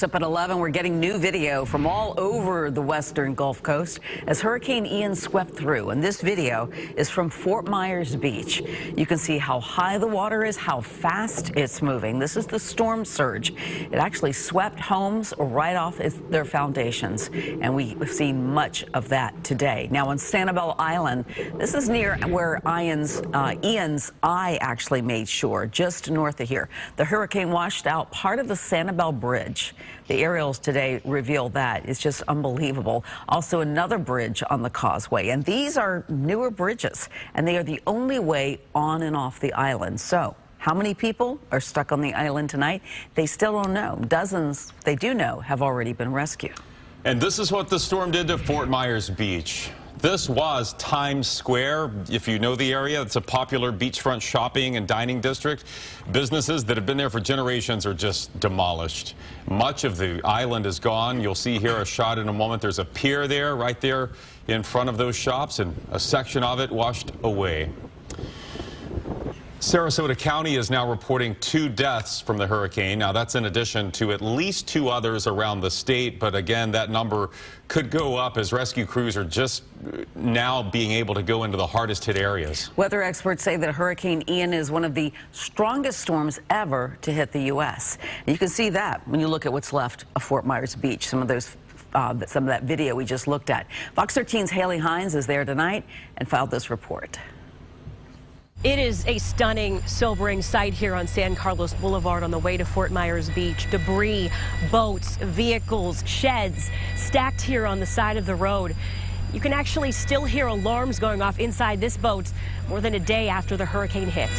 Up at 11, we're getting new video from all over the western Gulf Coast as Hurricane Ian swept through. And this video is from Fort Myers Beach. You can see how high the water is, how fast it's moving. This is the storm surge. It actually swept homes right off their foundations. And we've seen much of that today. Now on Sanibel Island, this is near where Ian's eye actually made shore, just north of here. The hurricane washed out part of the Sanibel Bridge. The aerials today reveal that. It's just unbelievable. Also another bridge on the causeway. And these are newer bridges, and they are the only way on and off the island. So how many people are stuck on the island tonight? They still don't know. Dozens, they do know, have already been rescued. And this is what the storm did to Fort Myers Beach. This was Times Square. If you know the area, it's a popular beachfront shopping and dining district. Businesses that have been there for generations are just demolished. Much of the island is gone. You'll see here a shot in a moment. There's a pier there, right there in front of those shops, and a section of it washed away. Sarasota County is now reporting 2 deaths from the hurricane. Now, that's in addition to at least 2 others around the state. But again, that number could go up as rescue crews are just now being able to go into the hardest hit areas. Weather experts say that Hurricane Ian is one of the strongest storms ever to hit the U.S. And you can see that when you look at what's left of Fort Myers Beach, some of that video we just looked at. Fox 13's Haley Hines is there tonight and filed this report. It is a stunning, sobering sight here on San Carlos Boulevard on the way to Fort Myers Beach. Debris, boats, vehicles, sheds stacked here on the side of the road. You can actually still hear alarms going off inside this boat more than a day after the hurricane hit.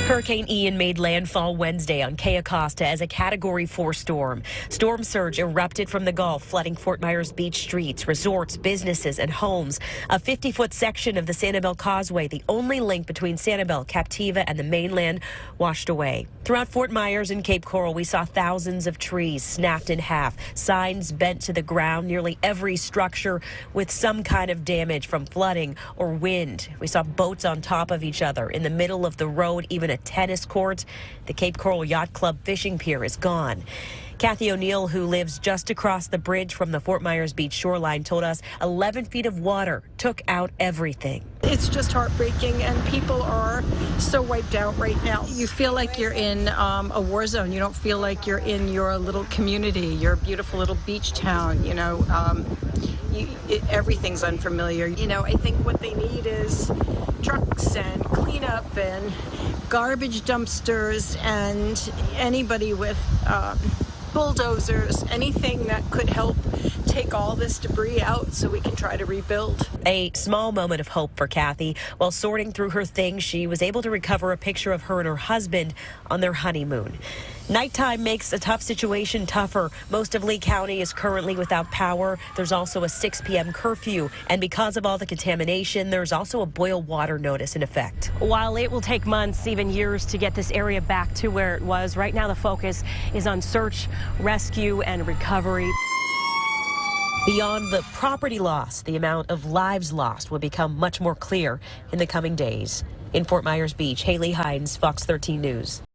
Hurricane Ian made landfall Wednesday on Cayo Costa as a Category 4 storm. Storm surge erupted from the Gulf, flooding Fort Myers Beach streets, resorts, businesses, and homes. A 50-foot section of the Sanibel Causeway, the only link between Sanibel, Captiva, and the mainland, washed away. Throughout Fort Myers and Cape Coral, we saw thousands of trees snapped in half, signs bent to the ground, nearly every structure with some kind of damage from flooding or wind. We saw boats on top of each other in the middle of the road, even a tennis court. The Cape Coral Yacht Club fishing pier is gone. Kathy O'Neill, who lives just across the bridge from the Fort Myers Beach shoreline, told us 11 feet of water took out everything. It's just heartbreaking, and people are so wiped out right now. You feel like you're in a war zone. You don't feel like you're in your little community, your beautiful little beach town. You know, everything's unfamiliar. You know, I think what they need is trucks and cleanup and garbage dumpsters and anybody with bulldozers, anything that could help take all this debris out so we can try to rebuild. A small moment of hope for Kathy. While sorting through her things, she was able to recover a picture of her and her husband on their honeymoon. Nighttime makes a tough situation tougher. Most of Lee County is currently without power. There's also a 6 p.m. curfew. And because of all the contamination, there's also a boil water notice in effect. While it will take months, even years, to get this area back to where it was, right now the focus is on search, rescue, and recovery. Beyond the property loss, the amount of lives lost will become much more clear in the coming days. In Fort Myers Beach, Haley Hines, Fox 13 News.